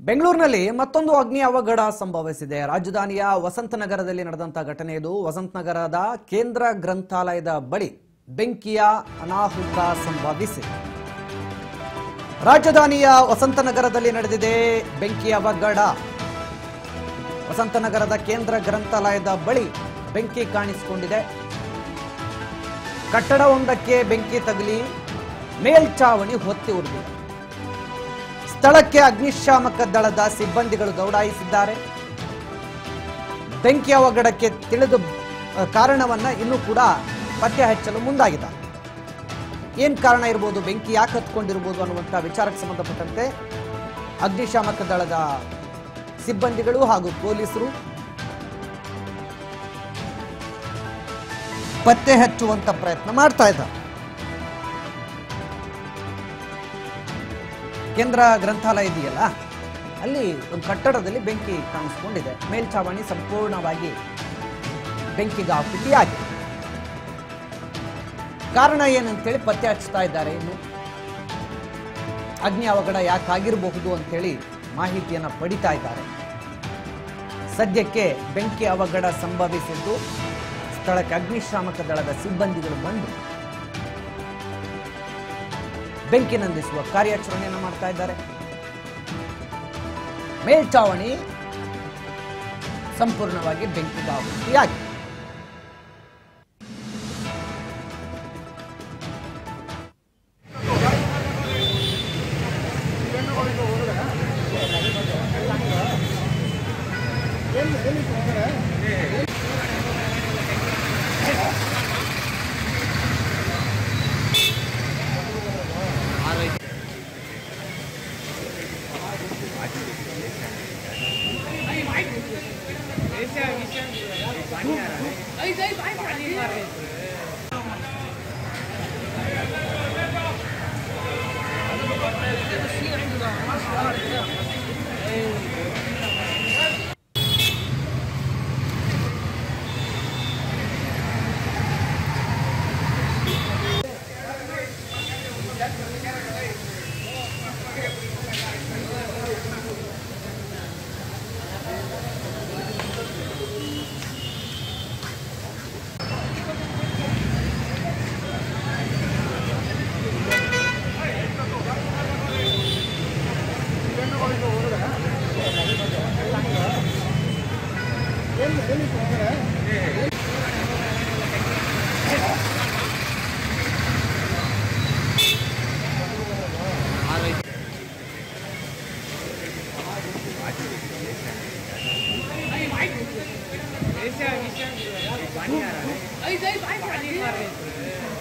ಬೆಂಗಳೂರಿನಲ್ಲಿ ಮತ್ತೊಂದು ಅಗ್ನಿ ಅವಘಡ ಸಂಭವಿಸಿದೆ. ರಾಜಧಾನಿಯ ವಸಂತನಗರದಲ್ಲಿ ನಡೆದಂತ ಘಟನೆ ಇದು. ವಸಂತನಗರದ ಕೇಂದ್ರ ಗ್ರಂಥಾಲಯದ ಬಳಿ ಬೆಂಕಿಯ ಅನಾಹುತ ಸಂಭವಿಸಿದೆ. ರಾಜಧಾನಿಯ ವಸಂತನಗರದಲ್ಲಿ ನಡೆದಿದೆ ಬೆಂಕಿಯ ಅವಘಡ. ವಸಂತನಗರದ ಕೇಂದ್ರ ಗ್ರಂಥಾಲಯದ ಬಳಿ ಬೆಂಕಿ ಕಾಣಿಸಿಕೊಂಡಿದೆ. ಕಟ್ಟಡವೊಂದಕ್ಕೆ ಬೆಂಕಿ ತಗುಲಿ ಮೇಲ್ಚಾವಣಿ ಹೊತ್ತಿ ಉರಿದಿದೆ. ಸ್ಥಳಕ್ಕೆ ಅಗ್ನಿಶಾಮಕ ದಳದ ಸಿಬ್ಬಂದಿಗಳು ದೌಡಾಯಿಸಿದ್ದಾರೆ. ಬೆಂಕಿ ಅವಘಡಕ್ಕೆ ತಿಳಿದು ಕಾರಣವನ್ನ ಇನ್ನೂ ಕೂಡ ಪತ್ತೆ ಹಚ್ಚಲು ಮುಂದಾಗಿದ್ದಾರೆ. ಏನ್ ಕಾರಣ ಇರಬಹುದು, ಬೆಂಕಿ ಯಾಕೆ ಹತ್ಕೊಂಡಿರಬಹುದು ಅನ್ನುವಂಥ ವಿಚಾರಕ್ಕೆ ಸಂಬಂಧಪಟ್ಟಂತೆ ಅಗ್ನಿಶಾಮಕ ದಳದ ಸಿಬ್ಬಂದಿಗಳು ಹಾಗೂ ಪೊಲೀಸರು ಪತ್ತೆ ಹಚ್ಚುವಂತ ಪ್ರಯತ್ನ ಮಾಡ್ತಾ ಇದ್ದಾರೆ. ಕೇಂದ್ರ ಗ್ರಂಥಾಲಯ ಇದೆಯಲ್ಲ, ಅಲ್ಲಿ ಒಂದು ಕಟ್ಟಡದಲ್ಲಿ ಬೆಂಕಿ ಕಾಣಿಸ್ಕೊಂಡಿದೆ. ಮೇಲ್ಛಾವಣಿ ಸಂಪೂರ್ಣವಾಗಿ ಬೆಂಕಿಗಾಹುತಿಯಾಗಿದೆ. ಕಾರಣ ಏನಂತೇಳಿ ಪತ್ತೆ ಹಚ್ತಾ ಇದ್ದಾರೆ. ಇನ್ನು ಅಗ್ನಿ ಅವಘಡ ಯಾಕಾಗಿರಬಹುದು ಅಂತೇಳಿ ಮಾಹಿತಿಯನ್ನು ಪಡಿತಾ ಇದ್ದಾರೆ. ಸದ್ಯಕ್ಕೆ ಬೆಂಕಿ ಅವಘಡ ಸಂಭವಿಸಿದ್ದು ಸ್ಥಳಕ್ಕೆ ಅಗ್ನಿಶಾಮಕ ದಳದ ಸಿಬ್ಬಂದಿಗಳು ಬಂದು ಬೆಂಕಿ ನಂದಿಸುವ ಕಾರ್ಯಾಚರಣೆಯನ್ನು ಮಾಡ್ತಾ ಇದ್ದಾರೆ. ಮೇಲ್ಚಾವಣಿ ಸಂಪೂರ್ಣವಾಗಿ ಬೆಂಕಿಗಾಹುತಿಯಾಗಿದೆ. ऐसे